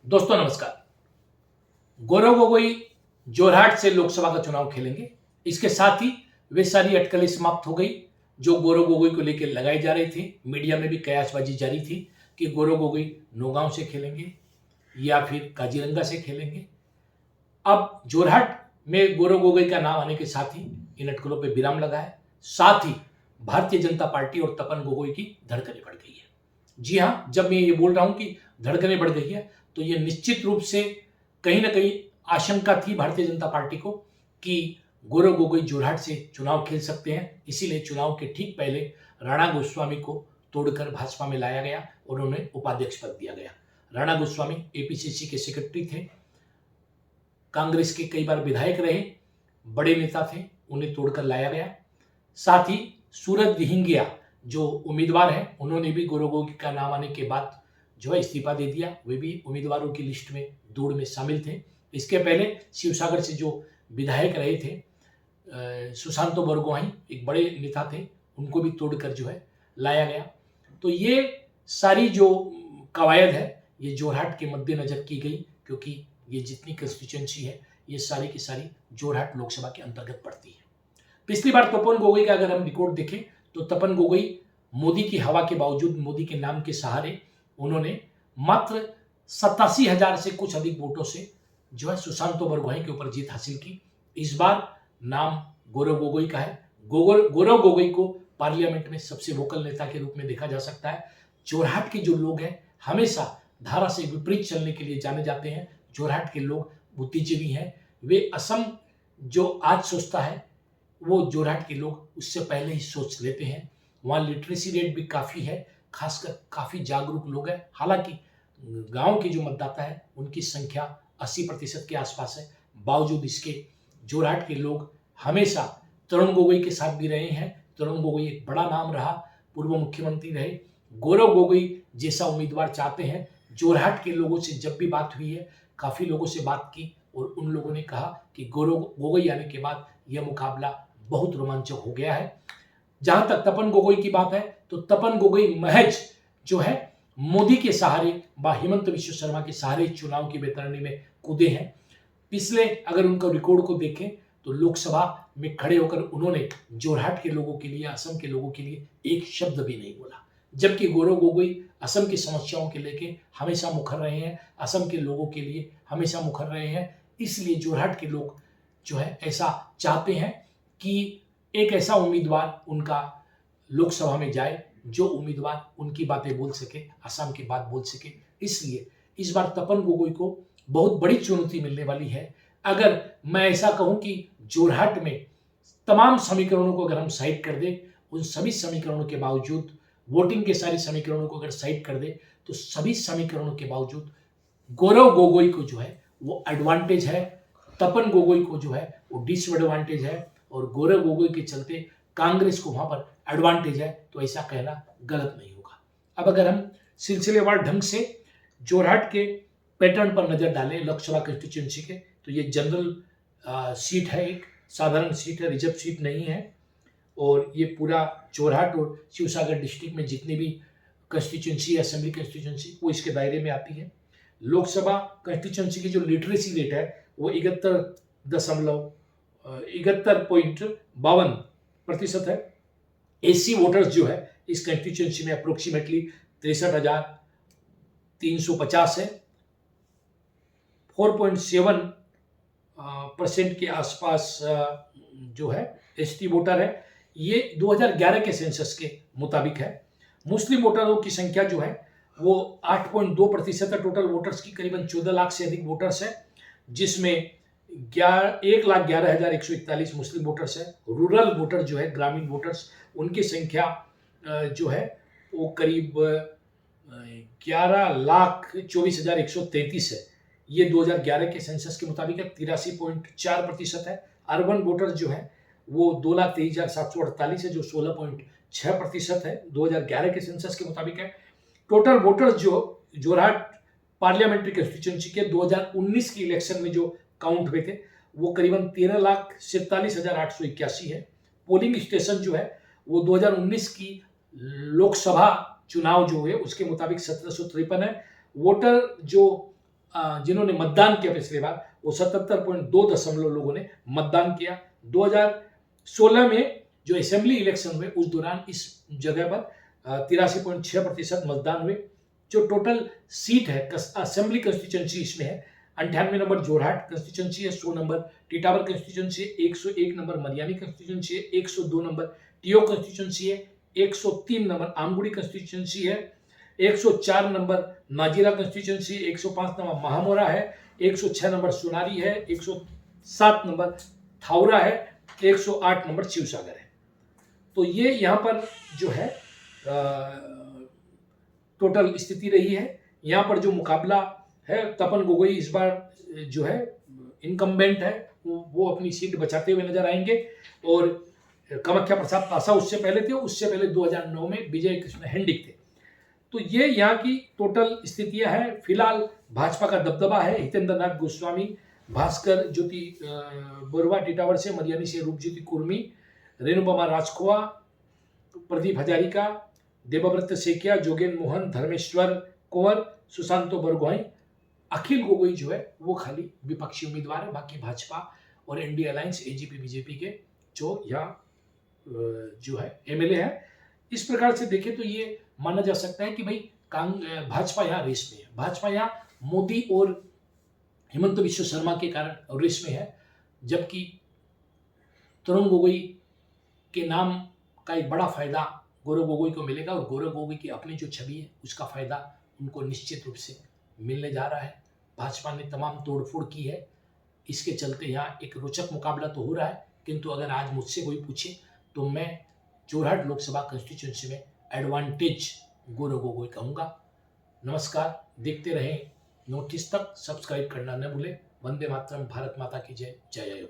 दोस्तों नमस्कार। गौरव गोगोई जोरहाट से लोकसभा का चुनाव खेलेंगे। इसके साथ ही वे सारी अटकलें समाप्त हो गई जो गौरव गोगोई को लेकर लगाई जा रही थी। मीडिया में भी कयासबाजी जारी थी कि गौरव गोगोई नौगांव से खेलेंगे या फिर काजीरंगा से खेलेंगे। अब जोरहाट में गौरव गोगोई का नाम आने के साथ ही इन अटकलों पर विराम लगा है। साथ ही भारतीय जनता पार्टी और तपन गोगोई की धड़कनें बढ़ गई है। जी हाँ, जब मैं ये बोल रहा हूं कि धड़कनें बढ़ गई है तो ये निश्चित रूप से कहीं ना कहीं आशंका थी भारतीय जनता पार्टी को कि गौरव गोगोई जोरहाट से चुनाव खेल सकते हैं। इसीलिए चुनाव के ठीक पहले राणा गोस्वामी को तोड़कर भाजपा में लाया गया और उन्हें उपाध्यक्ष पद दिया गया। राणा गोस्वामी एपीसीसी के सेक्रेटरी थे, कांग्रेस के कई बार विधायक रहे, बड़े नेता थे, उन्हें तोड़कर लाया गया। साथ ही सूरज दिहिंगिया जो उम्मीदवार हैं, उन्होंने भी गौरव गोगोई का नाम आने के बाद जो है इस्तीफा दे दिया। वे भी उम्मीदवारों की लिस्ट में दौड़ में शामिल थे। इसके पहले शिवसागर से जो विधायक रहे थे सुशांतो बरगोहाई, एक बड़े नेता थे, उनको भी तोड़कर जो है लाया गया। तो ये सारी जो कवायद है ये जोरहाट के मद्देनजर की गई, क्योंकि ये जितनी कंस्टिट्यूएंसी है ये सारी की सारी जोरहाट लोकसभा के अंतर्गत पड़ती है। पिछली बार तपन गोगोई का अगर हम रिकॉर्ड देखें तो तपन गोगोई मोदी की हवा के बावजूद, मोदी के नाम के सहारे, उन्होंने मात्र 87,000 से कुछ अधिक वोटों से जो है सुशांतो बरगोहाई के ऊपर जीत हासिल की। इस बार नाम गौरव गोगोई का है। गौरव गोगोई को पार्लियामेंट में सबसे वोकल नेता के रूप में देखा जा सकता है। जोरहाट के जो लोग हैं हमेशा धारा से विपरीत चलने के लिए जाने जाते हैं। जोरहाट के लोग बुद्धिजीवी हैं। वे असम जो आज सोचता है वो जोरहाट के लोग उससे पहले ही सोच लेते हैं। वहाँ लिटरेसी रेट भी काफ़ी है, खासकर काफ़ी जागरूक लोग हैं। हालांकि गांव के जो मतदाता है उनकी संख्या 80% के आसपास है। बावजूद इसके जोरहाट के लोग हमेशा तरुण गोगोई के साथ भी रहे हैं। तरुण गोगोई एक बड़ा नाम रहा, पूर्व मुख्यमंत्री रहे। गौरव गोगोई जैसा उम्मीदवार चाहते हैं। जोरहाट के लोगों से जब भी बात हुई है, काफ़ी लोगों से बात की और उन लोगों ने कहा कि गौरव गोगोई आने के बाद यह मुकाबला बहुत रोमांचक हो गया है। जहां तक तपन गोगोई की बात है तो तपन गोगोई महज जो है मोदी के सहारे व हेमंत विश्व शर्मा के सहारे चुनाव की बेतरनी में कूदे हैं। पिछले अगर उनका रिकॉर्ड को देखें तो लोकसभा में खड़े होकर उन्होंने जोरहाट के लोगों के लिए, असम के लोगों के लिए एक शब्द भी नहीं बोला। जबकि गौरव गोगोई असम की समस्याओं के लेके हमेशा मुखर रहे हैं, असम के लोगों के लिए हमेशा मुखर रहे हैं। इसलिए जोरहाट के लोग जो है ऐसा चाहते हैं कि एक ऐसा उम्मीदवार उनका लोकसभा में जाए जो उम्मीदवार उनकी बातें बोल सके, असम की बात बोल सके। इसलिए इस बार तपन गोगोई को बहुत बड़ी चुनौती मिलने वाली है। अगर मैं ऐसा कहूं कि जोरहाट में तमाम समीकरणों को अगर हम साइड कर दें, उन सभी समीकरणों के बावजूद, वोटिंग के सारे समीकरणों को अगर साइड कर दें तो सभी समीकरणों के बावजूद गौरव गोगोई को जो है वो एडवांटेज है, तपन गोगोई को जो है वो डिसएडवांटेज है और गौरव गोगोई के चलते कांग्रेस को वहां पर एडवांटेज है। तो ऐसा कहना गलत नहीं होगा। अब अगर हम सिलसिलेवार ढंग से जोरहाट के पैटर्न पर नजर डालें लोकसभा कंस्टिट्यूएंसी के, तो ये जनरल सीट है, एक साधारण सीट है, रिजर्व सीट नहीं है। और ये पूरा जोरहाट और शिवसागर डिस्ट्रिक्ट में जितनी भी कंस्टिट्यूएंसी, असेंबली कंस्टिट्यूएंसी, वो इसके दायरे में आती है। लोकसभा कंस्टिट्यूएंसी की जो लिटरेसी रेट है वो 71.52% है। एससी वोटर्स जो है इस कंस्टिट्यूएंसी में अप्रोक्सीमेटली 63,350 है। 4.7% के आसपास जो है एसटी वोटर है। ये 2011 के सेंसस के मुताबिक है। मुस्लिम वोटरों की संख्या जो है वो 8.2% है। टोटल वोटर्स की करीबन 14 लाख से अधिक वोटर्स है, जिसमें 1,11,141 मुस्लिम वोटर्स है। रूरल वोटर जो है, ग्रामीण वोटर्स, उनकी संख्या जो है वो करीब 11,24,133 है। ये 2011 के सेंसस के मुताबिक है, 83.4% है। अर्बन वोटर्स जो है वो 2,23,748 है, जो 16.6% है, 2011 के सेंसस के मुताबिक है। टोटल वोटर्स जो जोरहाट पार्लियामेंट्री कंस्टिट्यूएंसी के 2019 की इलेक्शन में जो काउंट हुए थे वो करीबन 13,47,881 है। पोलिंग स्टेशन जो है वो 2019 की लोकसभा चुनाव जो हुए उसके मुताबिक 1753 है। वोटर जो जिन्होंने मतदान किया पिछली बार, वो 77.2 लोगों ने मतदान किया। 2016 में जो असेंबली इलेक्शन हुए उस दौरान इस जगह पर 83.6% मतदान हुए। जो टोटल सीट है असेंबली कंस्टिट्यूंसी इसमें है 98 नंबर जोरहाट कंस्टिट्यूंसी है, 100 नंबर टीटावर कंस्टिट्यूंसी है, 101 नंबर मरियानी कंस्टिट्यूंसी है, 102 नंबर टीओ कंस्टिट्यूंसी है, 103 नंबर आमगुड़ी कंस्टिट्यूंसी है, 104 नंबर नाजीरा कंस्टिट्यूंसी, 105 नंबर महामोरा है, 106 नंबर सोनारी है, 107 नंबर थाउरा है, 108 नंबर शिवसागर है। तो ये यहाँ पर जो है टोटल स्थिति रही है। यहाँ पर जो मुकाबला है, तपन गोगोई इस बार जो है इनकम्बेंट है, वो अपनी सीट बचाते हुए नजर आएंगे। और कामाख्या प्रसाद तासा उससे पहले थे, उससे पहले 2009 में विजय कृष्ण हेंडिक थे। तो ये यहाँ की टोटल स्थितियां हैं। फिलहाल भाजपा का दबदबा है। हितेंद्र नाथ गोस्वामी, भास्कर ज्योति बोरवा टीटावर से, मरियानी से रूपज्योति कुर्मी, रेणुबमा राजखोआ, प्रदीप हजारिका, देवव्रत सेकिया, जोगेन मोहन, धर्मेश्वर कुंवर, सुशांतो बरगोहाई, अखिल गोगोई जो है वो खाली विपक्षी उम्मीदवार है। बाकी भाजपा और एनडीए अलायंस एजीपी बीजेपी के जो यहाँ जो है एमएलए है। इस प्रकार से देखें तो ये माना जा सकता है कि भाई भाजपा यहाँ रेस में है। भाजपा यहाँ मोदी और हेमंत बिश्व शर्मा के कारण रेस में है, जबकि तरुण गोगोई के नाम का एक बड़ा फायदा गौरव गोगोई को मिलेगा और गौरव गोगोई की अपनी जो छवि है उसका फायदा उनको निश्चित रूप से मिलने जा रहा है। भाजपा ने तमाम तोड़फोड़ की है, इसके चलते यहाँ एक रोचक मुकाबला तो हो रहा है। किंतु अगर आज मुझसे कोई पूछे तो मैं जोरहाट लोकसभा कंस्टिट्यूंसी में एडवांटेज गौरव गोगोई कहूँगा। नमस्कार, देखते रहें नोटिस तक, सब्सक्राइब करना न भूलें। वंदे मातरम, भारत माता की जय, जय जय।